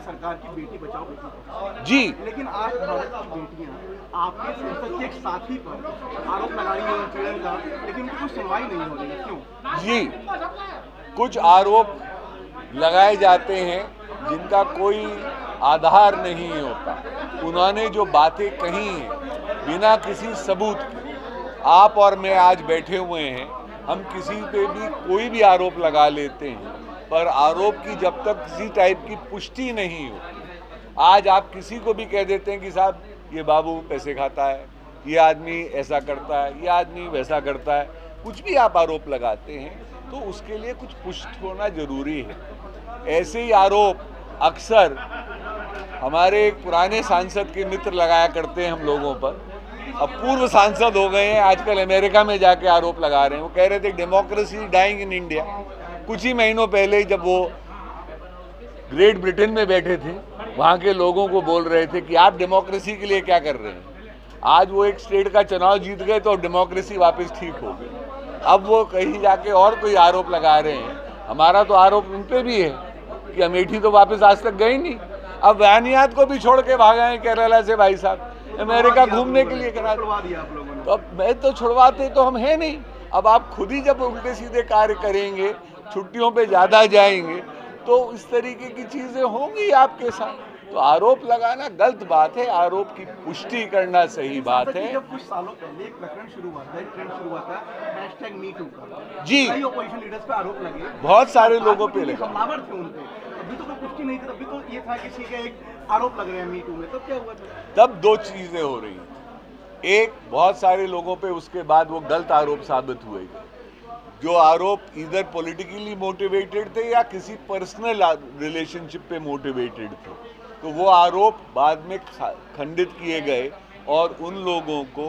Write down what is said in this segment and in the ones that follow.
सरकार की बेटी बचाओ बेटी पढ़ाओ जी, लेकिन आज भारत की बेटियां आपके संसद के एक साथी पर आरोप लगा रही है उत्पीड़न का, लेकिन उनकी कोई सुनवाई नहीं हो रही है, क्यों? जी, कुछ आरोप लगाए जाते हैं जिनका कोई आधार नहीं होता। उन्होंने जो बातें कही हैं बिना किसी सबूत के, आप और मैं आज बैठे हुए हैं, हम किसी पे भी कोई भी आरोप लगा लेते हैं, पर आरोप की जब तक किसी टाइप की पुष्टि नहीं हो, आज आप किसी को भी कह देते हैं कि साहब ये बाबू पैसे खाता है, ये आदमी ऐसा करता है, ये आदमी वैसा करता है, कुछ भी आप आरोप लगाते हैं तो उसके लिए कुछ पुष्ट होना जरूरी है। ऐसे ही आरोप अक्सर हमारे एक पुराने सांसद के मित्र लगाया करते हैं हम लोगों पर। अब पूर्व सांसद हो गए हैं, आजकल अमेरिका में जाके आरोप लगा रहे हैं। वो कह रहे थे डेमोक्रेसी डाइंग इन इंडिया। कुछ ही महीनों पहले जब वो ग्रेट ब्रिटेन में बैठे थे, वहाँ के लोगों को बोल रहे थे कि आप डेमोक्रेसी के लिए क्या कर रहे हैं। आज वो एक स्टेट का चुनाव जीत गए तो डेमोक्रेसी वापस ठीक हो गई। अब वो कहीं जाके और कोई आरोप लगा रहे हैं। हमारा तो आरोप उन पे भी है कि अमेठी तो वापस आज तक गई नहीं। अब बयानियात को भी छोड़ के भागे हैं केरला से, भाई साहब अमेरिका घूमने के लिए करा दिया आप लोगों ने। तो अब मैं तो छुड़वाते तो हम है नहीं। अब आप खुद ही जब उल्टे सीधे कार्य करेंगे, छुट्टियों पे ज़्यादा जाएंगे, तो इस तरीके की चीज़ें होंगी आपके साथ। तो आरोप लगाना गलत बात है, आरोप की पुष्टि करना सही बात है। जब कुछ सालों पहले एक प्रकरण शुरू हुआ था, एक ट्रेंड शुरू हुआ था #MeToo का, जी, कई ऑपोजिशन लीडर्स पे आरोप लगे, बहुत सारे लोगों पे लगे, हमलावर थे उन पे। अभी तो कोई पुष्टि नहीं थी, अभी तो ये था किसी का एक आरोप लग रहे हैं MeToo में, तब क्या हुआ था? तब दो चीजें हो रही थी। एक, बहुत सारे लोगों पे उसके बाद वो गलत आरोप साबित हुए। जो आरोप इधर पॉलिटिकली मोटिवेटेड थे या किसी पर्सनल रिलेशनशिप पे मोटिवेटेड थे, तो वो आरोप बाद में खंडित किए गए और उन लोगों को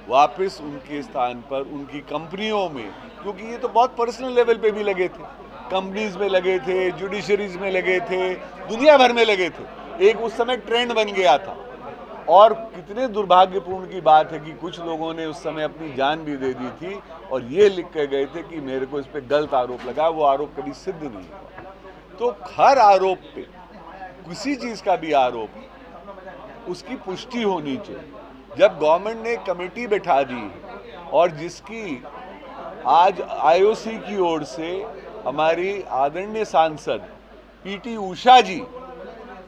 वापस उनके स्थान पर उनकी कंपनियों में, क्योंकि ये तो बहुत पर्सनल लेवल पे भी लगे थे, कंपनीज में लगे थे, जुडिशरीज में लगे थे, दुनिया भर में लगे थे। एक उस समय ट्रेंड बन गया था। और कितने दुर्भाग्यपूर्ण की बात है कि कुछ लोगों ने उस समय अपनी जान भी दे दी थी और ये लिख के गए थे कि मेरे को इस पे गलत आरोप लगा। वो आरोप कभी सिद्ध नहीं हुआ। तो हर आरोप पे, किसी चीज का भी आरोप, उसकी पुष्टि होनी चाहिए। जब गवर्नमेंट ने कमेटी बैठा दी और जिसकी आज आईओसी की ओर से हमारी आदरणीय सांसद पीटी उषा जी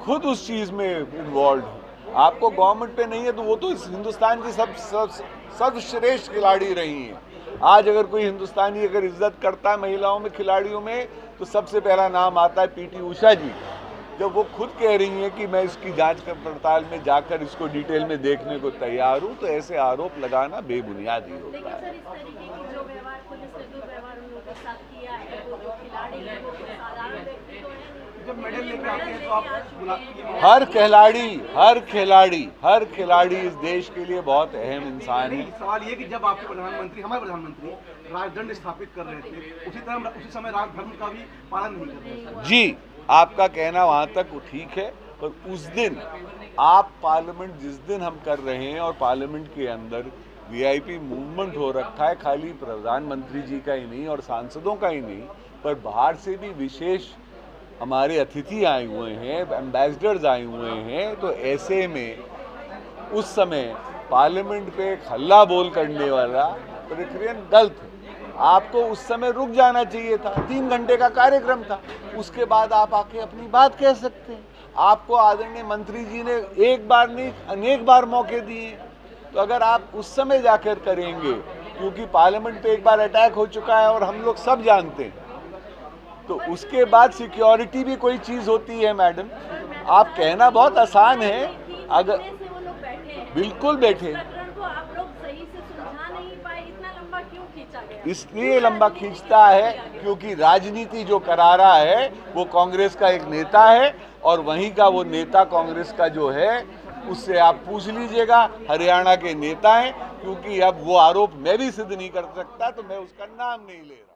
खुद उस चीज में इन्वॉल्व है। आपको गवर्नमेंट पे नहीं है तो वो तो इस हिंदुस्तान की सर्वश्रेष्ठ खिलाड़ी रही हैं। आज अगर कोई हिंदुस्तानी अगर इज्जत करता है महिलाओं में, खिलाड़ियों में, तो सबसे पहला नाम आता है पीटी उषा जी। जब वो खुद कह रही हैं कि मैं इसकी जांच पड़ताल में जाकर इसको डिटेल में देखने को तैयार हूँ, तो ऐसे आरोप लगाना बेबुनियादी होता है। हर खिलाड़ी इस देश के लिए बहुत अहम इंसान है। सवाल ये कि जब आपके प्रधानमंत्री, हमारे प्रधानमंत्री राजदंड स्थापित कर रहे थे, उसी समय राजधर्म का भी पालन नहीं कर रहे थे। जी, आपका कहना वहां तक ठीक है, पर उस दिन आप पार्लियामेंट जिस दिन हम कर रहे हैं और पार्लियामेंट के अंदर वीआईपी मूवमेंट हो रखा है, खाली प्रधानमंत्री जी का ही नहीं और सांसदों का ही नहीं, पर बाहर से भी विशेष हमारे अतिथि आए हुए हैं, एम्बेसडर्स आए हुए हैं। तो ऐसे में उस समय पार्लियामेंट पे हल्ला बोल करने वाला प्रक्रिया गलत है। आपको उस समय रुक जाना चाहिए था। 3 घंटे का कार्यक्रम था, उसके बाद आप आके अपनी बात कह सकते हैं। आपको आदरणीय मंत्री जी ने एक बार नहीं अनेक बार मौके दिए। तो अगर आप उस समय जाकर करेंगे, क्योंकि पार्लियामेंट पे एक बार अटैक हो चुका है और हम लोग सब जानते हैं, तो उसके बाद सिक्योरिटी भी कोई चीज होती है मैडम। आप कहना बहुत आसान है, अगर बिल्कुल बैठे, इसलिए लंबा खींचता है क्योंकि राजनीति जो करा रहा है वो कांग्रेस का एक नेता है और वहीं का वो नेता कांग्रेस का जो है उससे आप पूछ लीजिएगा, हरियाणा के नेता हैं। क्योंकि अब वो आरोप मैं भी सिद्ध नहीं कर सकता, तो मैं उसका नाम नहीं ले रहा।